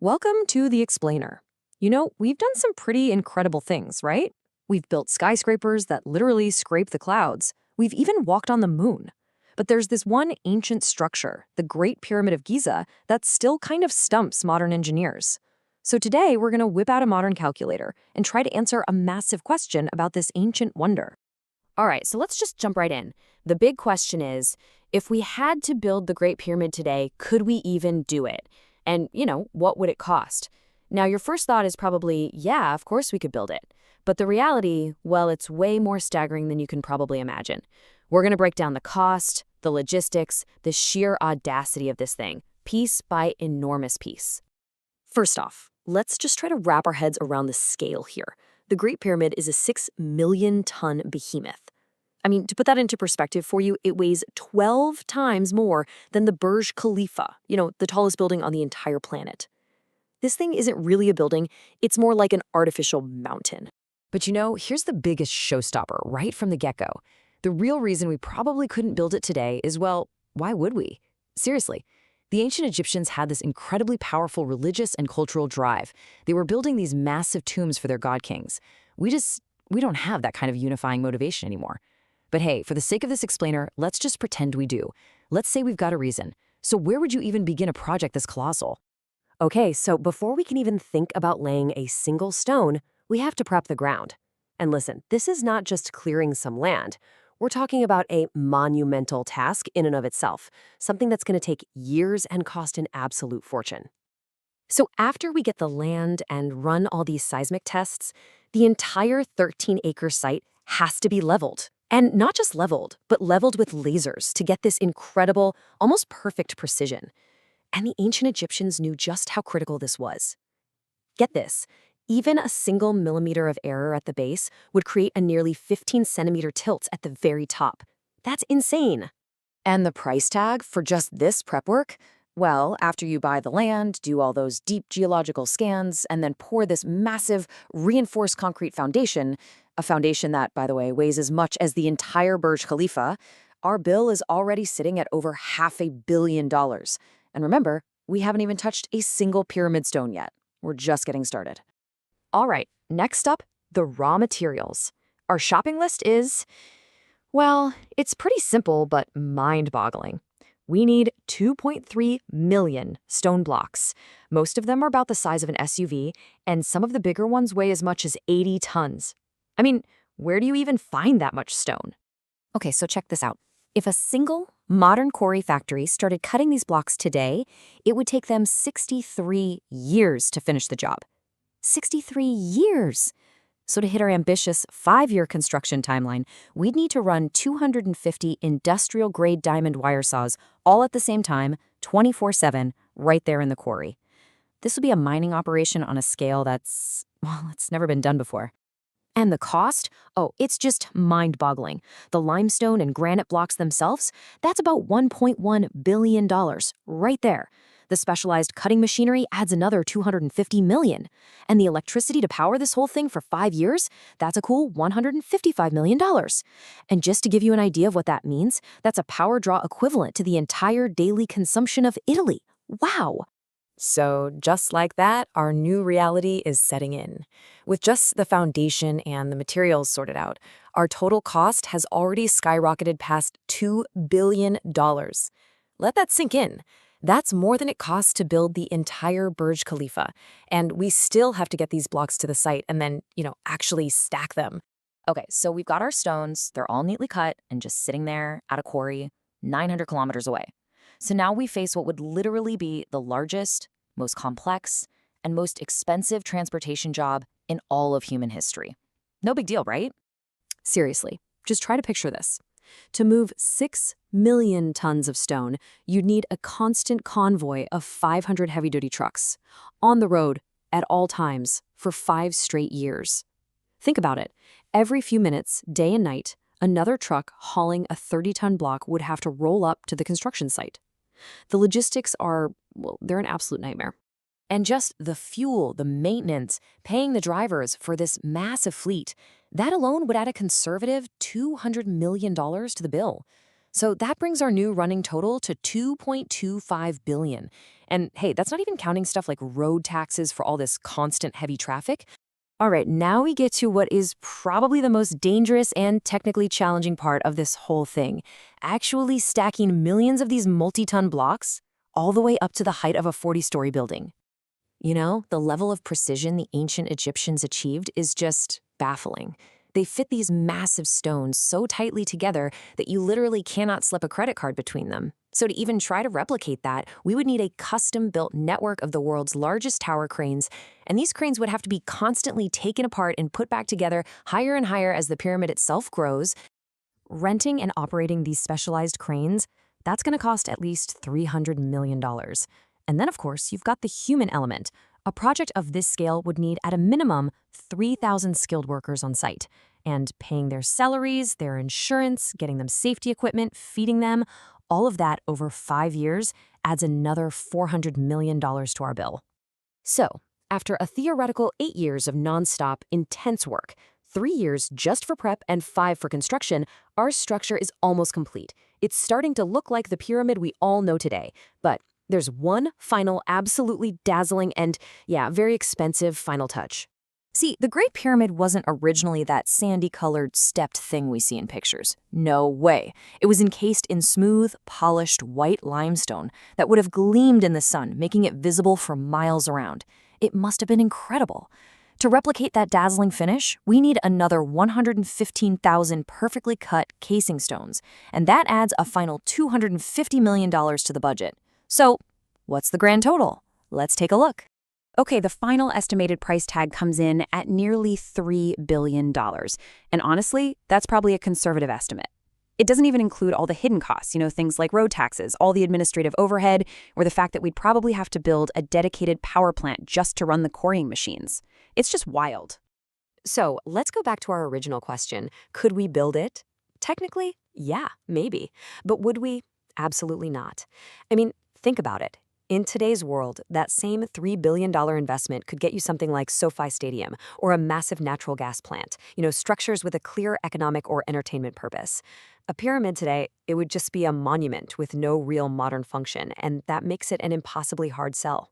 Welcome to The Explainer. You know, we've done some pretty incredible things, right? We've built skyscrapers that literally scrape the clouds. We've even walked on the moon. But there's this one ancient structure, the Great Pyramid of Giza, that still kind of stumps modern engineers. So today, we're going to whip out a modern calculator and try to answer a massive question about this ancient wonder. All right, so let's just jump right in. The big question is, if we had to build the Great Pyramid today, could we even do it? And, what would it cost? Now, your first thought is probably, yeah, of course we could build it. But the reality, well, it's way more staggering than you can probably imagine. We're going to break down the cost, the logistics, the sheer audacity of this thing, piece by enormous piece. First off, let's just try to wrap our heads around the scale here. The Great Pyramid is a 6 million-ton behemoth. I mean, to put that into perspective for you, it weighs 12 times more than the Burj Khalifa, the tallest building on the entire planet. This thing isn't really a building, it's more like an artificial mountain. But here's the biggest showstopper right from the get-go. The real reason we probably couldn't build it today is, well, why would we? Seriously. The ancient Egyptians had this incredibly powerful religious and cultural drive. They were building these massive tombs for their god kings. We don't have that kind of unifying motivation anymore. But hey, for the sake of this explainer, let's just pretend we do. Let's say we've got a reason. So where would you even begin a project this colossal? Okay, so before we can even think about laying a single stone, we have to prep the ground. And listen, this is not just clearing some land. We're talking about a monumental task in and of itself, something that's going to take years and cost an absolute fortune. So after we get the land and run all these seismic tests, the entire 13-acre site has to be leveled. And not just leveled, but leveled with lasers to get this incredible, almost perfect precision. And the ancient Egyptians knew just how critical this was. Get this, even a single millimeter of error at the base would create a nearly 15-centimeter tilt at the very top. That's insane. And the price tag for just this prep work? Well, after you buy the land, do all those deep geological scans, and then pour this massive reinforced concrete foundation, a foundation that, by the way, weighs as much as the entire Burj Khalifa, our bill is already sitting at over $500 million. And remember, we haven't even touched a single pyramid stone yet. We're just getting started. All right, next up, the raw materials. Our shopping list is, well, it's pretty simple but mind-boggling. We need 2.3 million stone blocks. Most of them are about the size of an SUV, and some of the bigger ones weigh as much as 80 tons. I mean, where do you even find that much stone? Okay, so check this out. If a single modern quarry factory started cutting these blocks today, it would take them 63 years to finish the job. 63 years! So to hit our ambitious 5-year construction timeline, we'd need to run 250 industrial-grade diamond wire saws all at the same time, 24/7, right there in the quarry. This would be a mining operation on a scale that's, well, it's never been done before. And the cost? Oh, it's just mind-boggling. The limestone and granite blocks themselves, that's about $1.1 billion, right there. The specialized cutting machinery adds another $250 million. And the electricity to power this whole thing for 5 years, that's a cool $155 million. And just to give you an idea of what that means, that's a power draw equivalent to the entire daily consumption of Italy. Wow! So just like that, our new reality is setting in. With just the foundation and the materials sorted out, our total cost has already skyrocketed past $2 billion. Let that sink in. That's more than it costs to build the entire Burj Khalifa. And we still have to get these blocks to the site and then, actually stack them. Okay, so we've got our stones. They're all neatly cut and just sitting there at a quarry 900 kilometers away. So now we face what would literally be the largest, most complex, and most expensive transportation job in all of human history. No big deal, right? Seriously, just try to picture this. To move 6 million tons of stone, you'd need a constant convoy of 500 heavy-duty trucks, on the road at all times for 5 straight years. Think about it. Every few minutes, day and night, another truck hauling a 30-ton block would have to roll up to the construction site. The logistics are, well, they're an absolute nightmare. And just the fuel, the maintenance, paying the drivers for this massive fleet, that alone would add a conservative $200 million to the bill. So that brings our new running total to 2.25 billion. And hey, that's not even counting stuff like road taxes for all this constant heavy traffic. All right, now we get to what is probably the most dangerous and technically challenging part of this whole thing. Actually stacking millions of these multi-ton blocks all the way up to the height of a 40-story building. You know, the level of precision the ancient Egyptians achieved is just baffling. They fit these massive stones so tightly together that you literally cannot slip a credit card between them. So to even try to replicate that, we would need a custom-built network of the world's largest tower cranes, and these cranes would have to be constantly taken apart and put back together higher and higher as the pyramid itself grows. Renting and operating these specialized cranes, that's going to cost at least $300 million. And then, of course, you've got the human element. A project of this scale would need, at a minimum, 3,000 skilled workers on site. And paying their salaries, their insurance, getting them safety equipment, feeding them, all of that over 5 years adds another $400 million to our bill. So, after a theoretical 8 years of nonstop, intense work, 3 years just for prep and 5 for construction, our structure is almost complete. It's starting to look like the pyramid we all know today. But there's one final, absolutely dazzling and, yeah, very expensive final touch. See, the Great Pyramid wasn't originally that sandy-colored, stepped thing we see in pictures. No way. It was encased in smooth, polished white limestone that would have gleamed in the sun, making it visible for miles around. It must have been incredible. To replicate that dazzling finish, we need another 115,000 perfectly cut casing stones, and that adds a final $250 million to the budget. So, what's the grand total? Let's take a look. Okay, the final estimated price tag comes in at nearly $3 billion. And honestly, that's probably a conservative estimate. It doesn't even include all the hidden costs, things like road taxes, all the administrative overhead, or the fact that we'd probably have to build a dedicated power plant just to run the quarrying machines. It's just wild. So let's go back to our original question. Could we build it? Technically, yeah, maybe. But would we? Absolutely not. I mean, think about it. In today's world, that same $3 billion investment could get you something like SoFi Stadium or a massive natural gas plant, structures with a clear economic or entertainment purpose. A pyramid today, it would just be a monument with no real modern function, and that makes it an impossibly hard sell.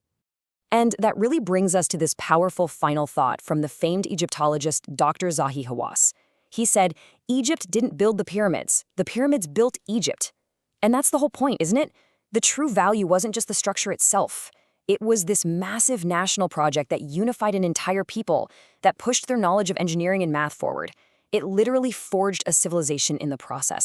And that really brings us to this powerful final thought from the famed Egyptologist Dr. Zahi Hawass. He said, Egypt didn't build the pyramids built Egypt. And that's the whole point, isn't it? The true value wasn't just the structure itself. It was this massive national project that unified an entire people, that pushed their knowledge of engineering and math forward. It literally forged a civilization in the process.